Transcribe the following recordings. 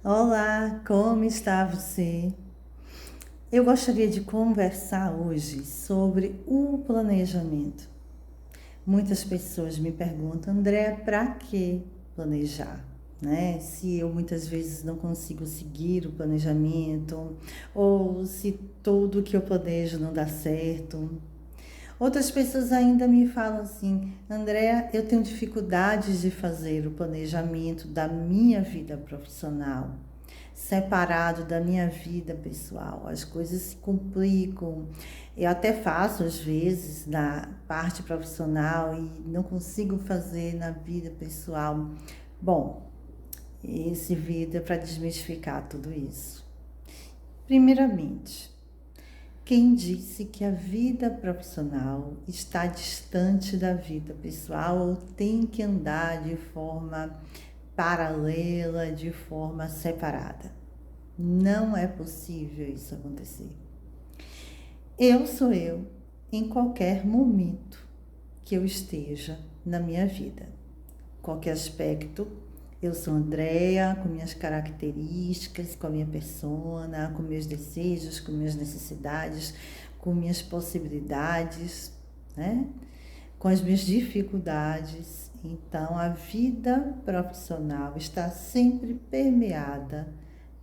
Olá, como está você? Eu gostaria de conversar hoje sobre o planejamento. Muitas pessoas me perguntam, André, para que planejar? Né? Se eu muitas vezes não consigo seguir o planejamento, ou se tudo que eu planejo não dá certo. Outras pessoas ainda me falam assim, André, eu tenho dificuldades de fazer o planejamento da minha vida profissional, separado da minha vida pessoal. As coisas se complicam. Eu até faço às vezes na parte profissional e não consigo fazer na vida pessoal. Bom, esse vídeo é para desmistificar tudo isso. Primeiramente, quem disse que a vida profissional está distante da vida pessoal ou tem que andar de forma paralela, de forma separada? Não é possível isso acontecer. Eu sou eu em qualquer momento que eu esteja na minha vida. Qualquer aspecto, eu sou Andrea, com minhas características, com a minha persona, com meus desejos, com minhas necessidades, com minhas possibilidades, né? Com as minhas dificuldades. Então, a vida profissional está sempre permeada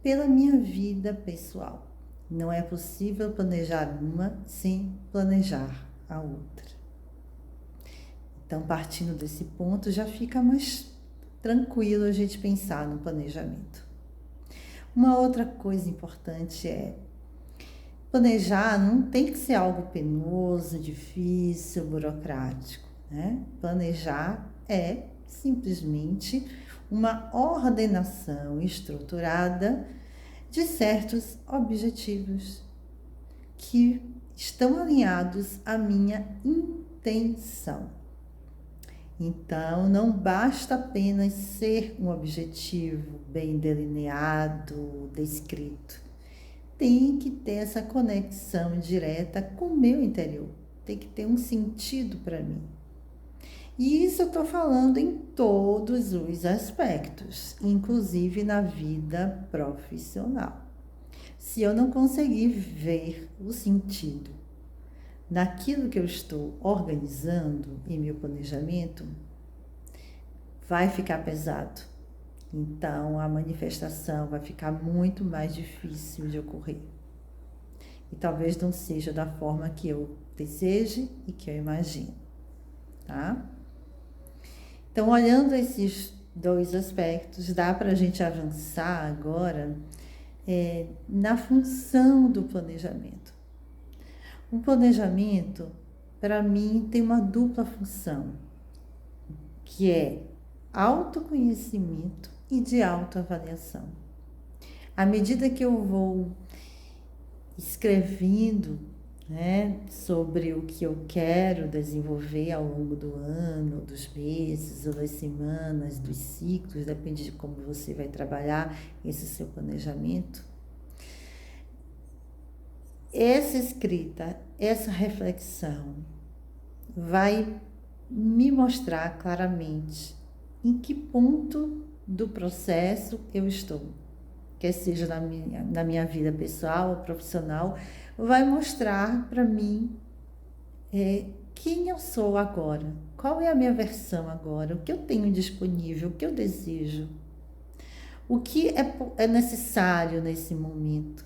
pela minha vida pessoal. Não é possível planejar uma sem planejar a outra. Então, partindo desse ponto, já fica mais tranquilo a gente pensar no planejamento. Uma outra coisa importante é planejar não tem que ser algo penoso, difícil, burocrático, né? Planejar é simplesmente uma ordenação estruturada de certos objetivos que estão alinhados à minha intenção. Então, não basta apenas ser um objetivo bem delineado, descrito. Tem que ter essa conexão direta com o meu interior. Tem que ter um sentido para mim. E isso eu estou falando em todos os aspectos, inclusive na vida profissional. Se eu não conseguir ver o sentido naquilo que eu estou organizando em meu planejamento, vai ficar pesado. Então, a manifestação vai ficar muito mais difícil de ocorrer. E talvez não seja da forma que eu deseje e que eu imagino, tá? Então, olhando esses dois aspectos, dá para a gente avançar agora na função do planejamento. O planejamento, para mim, tem uma dupla função, que é autoconhecimento e de autoavaliação. À medida que eu vou escrevendo, né, sobre o que eu quero desenvolver ao longo do ano, dos meses, ou das semanas, dos ciclos, depende de como você vai trabalhar esse seu planejamento. Essa escrita, essa reflexão vai me mostrar claramente em que ponto do processo eu estou, quer seja na minha vida pessoal ou profissional, vai mostrar para mim quem eu sou agora, qual é a minha versão agora, o que eu tenho disponível, o que eu desejo, o que é necessário nesse momento,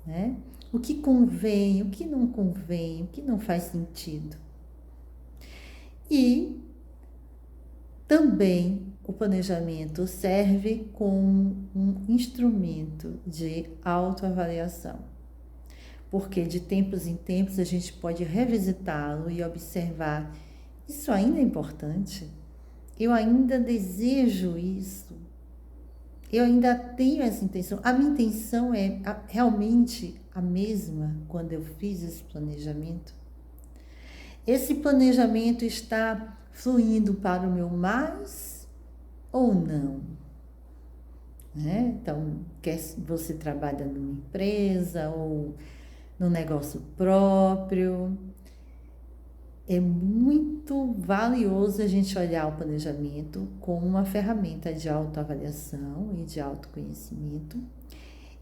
né? O que convém, o que não convém, o que não faz sentido. E também o planejamento serve como um instrumento de autoavaliação, porque de tempos em tempos a gente pode revisitá-lo e observar: isso ainda é importante? Eu ainda desejo isso? Eu ainda tenho essa intenção? A minha intenção é realmente a mesma quando eu fiz esse planejamento? Esse planejamento está fluindo para o meu mais ou não? Né? Então, quer você trabalha numa empresa ou no negócio próprio, é muito valioso a gente olhar o planejamento como uma ferramenta de autoavaliação e de autoconhecimento.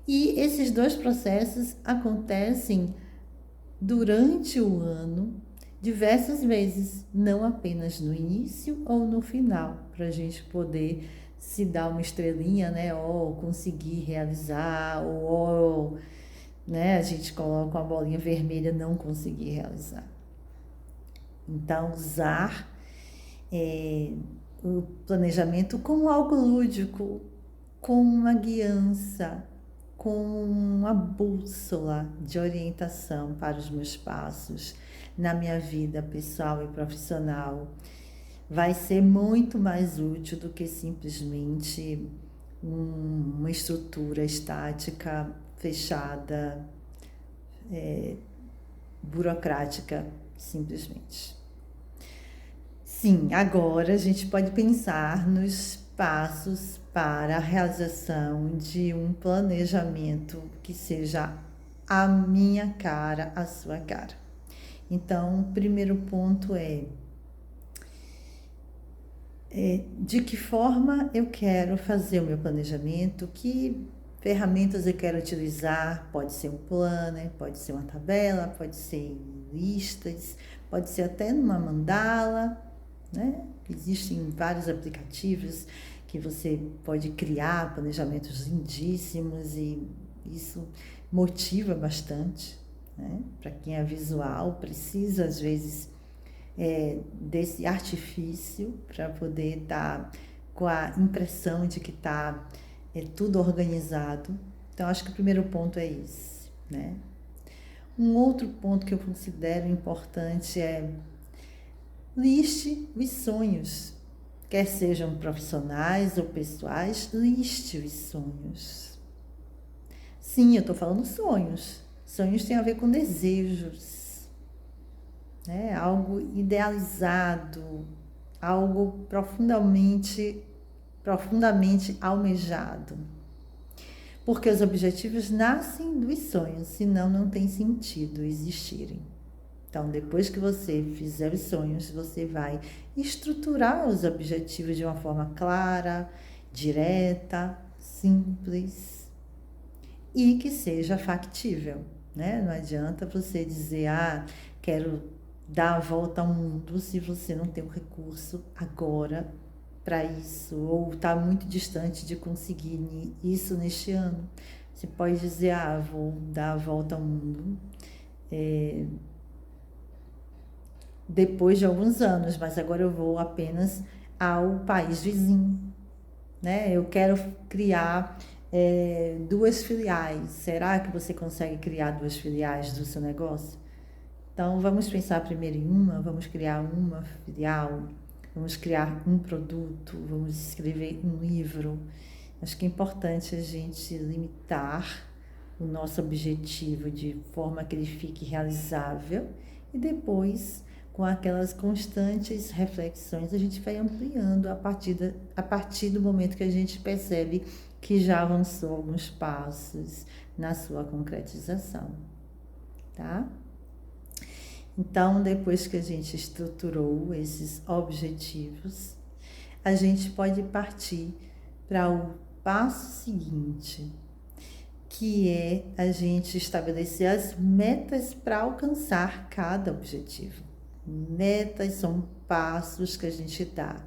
E esses dois processos acontecem durante o ano, diversas vezes, não apenas no início ou no final, para a gente poder se dar uma estrelinha, né, ou conseguir realizar, ou né, a gente coloca uma bolinha vermelha, não conseguir realizar. Então, usar o planejamento como algo lúdico, como uma guiança, como uma bússola de orientação para os meus passos na minha vida pessoal e profissional, vai ser muito mais útil do que simplesmente uma estrutura estática, fechada, burocrática, simplesmente. Sim, agora a gente pode pensar nos passos para a realização de um planejamento que seja a minha cara, a sua cara. Então, o primeiro ponto é de que forma eu quero fazer o meu planejamento, que ferramentas eu quero utilizar, pode ser um planner, pode ser uma tabela, pode ser listas, pode ser até numa mandala, né? Existem vários aplicativos que você pode criar planejamentos lindíssimos e isso motiva bastante, né? Para quem é visual, precisa às vezes desse artifício para poder estar com a impressão de que está tudo organizado. Então, acho que o primeiro ponto é esse, né? Um outro ponto que eu considero importante é liste os sonhos, quer sejam profissionais ou pessoais, liste os sonhos. Sim, eu estou falando sonhos. Sonhos têm a ver com desejos, né? Algo idealizado, algo profundamente almejado. Porque os objetivos nascem dos sonhos, senão não tem sentido existirem. Então, depois que você fizer os sonhos, você vai estruturar os objetivos de uma forma clara, direta, simples e que seja factível, né? Não adianta você dizer, quero dar a volta ao mundo se você não tem o recurso agora para isso, ou está muito distante de conseguir isso neste ano. Você pode dizer, vou dar a volta ao mundo depois de alguns anos, mas agora eu vou apenas ao país vizinho, né? Eu quero criar 2 filiais. Será que você consegue criar 2 filiais do seu negócio? Então, vamos pensar primeiro em vamos criar uma filial, vamos criar um produto, vamos escrever um livro. Acho que é importante a gente limitar o nosso objetivo de forma que ele fique realizável e depois, com aquelas constantes reflexões, a gente vai ampliando a partir do momento que a gente percebe que já avançou alguns passos na sua concretização, tá? Então, depois que a gente estruturou esses objetivos, a gente pode partir para o passo seguinte, que é a gente estabelecer as metas para alcançar cada objetivo. Metas são passos que a gente dá,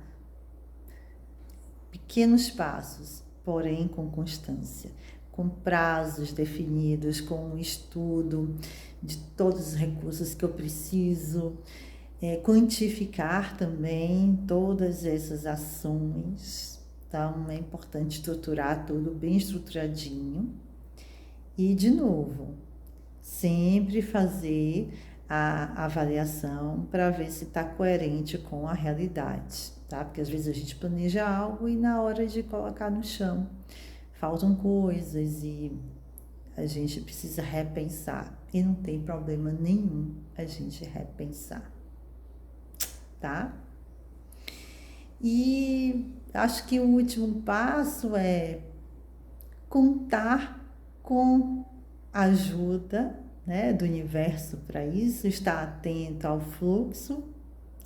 pequenos passos, porém com constância, com prazos definidos, com um estudo de todos os recursos que eu preciso, quantificar também todas essas ações. Então, é importante estruturar tudo bem estruturadinho. E, de novo, sempre fazer a avaliação para ver se está coerente com a realidade, tá? Porque às vezes a gente planeja algo e na hora de colocar no chão faltam coisas e a gente precisa repensar. E não tem problema nenhum a gente repensar, tá? E acho que o último passo é contar com a ajuda né, do universo para isso, estar atento ao fluxo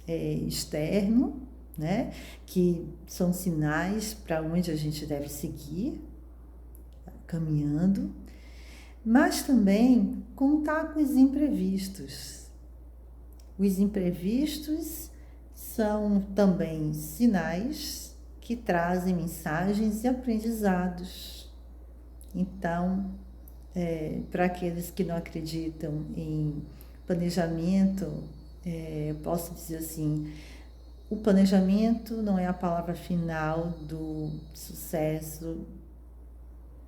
externo, né, que são sinais para onde a gente deve seguir, caminhando, mas também contar com os imprevistos. Os imprevistos são também sinais que trazem mensagens e aprendizados. Então, para aqueles que não acreditam em planejamento, posso dizer assim, o planejamento não é a palavra final do sucesso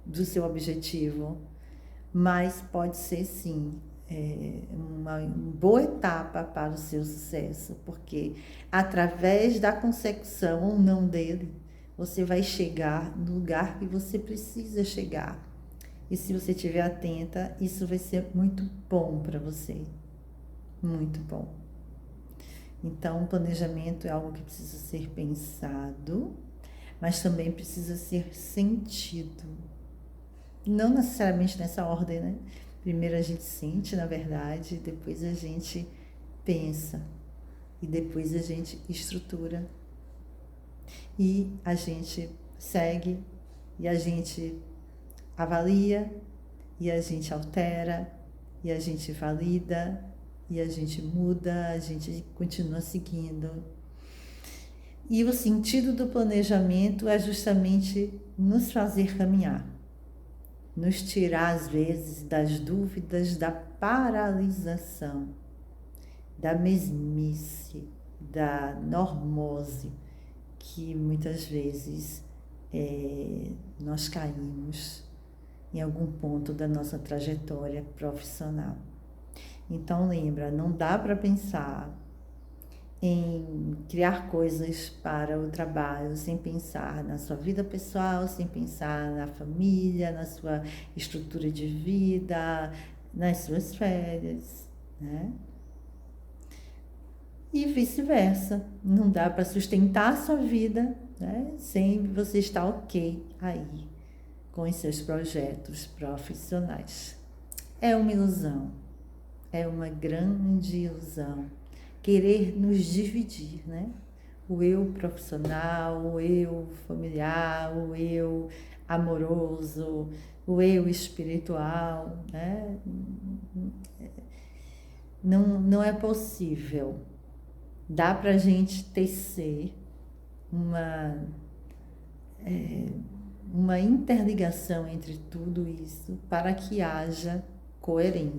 do seu objetivo, mas pode ser sim uma boa etapa para o seu sucesso, porque através da consecução ou não dele, você vai chegar no lugar que você precisa chegar. E se você estiver atenta, isso vai ser muito bom para você. Muito bom. Então, o planejamento é algo que precisa ser pensado, mas também precisa ser sentido. Não necessariamente nessa ordem, né? Primeiro a gente sente, na verdade, depois a gente pensa, e depois a gente estrutura, e a gente segue, e a gente avalia, e a gente altera, e a gente valida, e a gente muda, a gente continua seguindo. E o sentido do planejamento é justamente nos fazer caminhar, nos tirar às vezes das dúvidas, da paralisação, da mesmice, da normose, que muitas vezes nós caímos em algum ponto da nossa trajetória profissional. Então lembra, não dá para pensar em criar coisas para o trabalho sem pensar na sua vida pessoal, sem pensar na família, na sua estrutura de vida, nas suas férias, né? E vice-versa, não dá para sustentar a sua vida, né, sem você estar ok aí com os seus projetos profissionais. É uma ilusão, é uma grande ilusão querer nos dividir, né? O eu profissional, o eu familiar, o eu amoroso, o eu espiritual, né? Não é possível. Dá para a gente tecer uma interligação entre tudo isso para que haja coerência.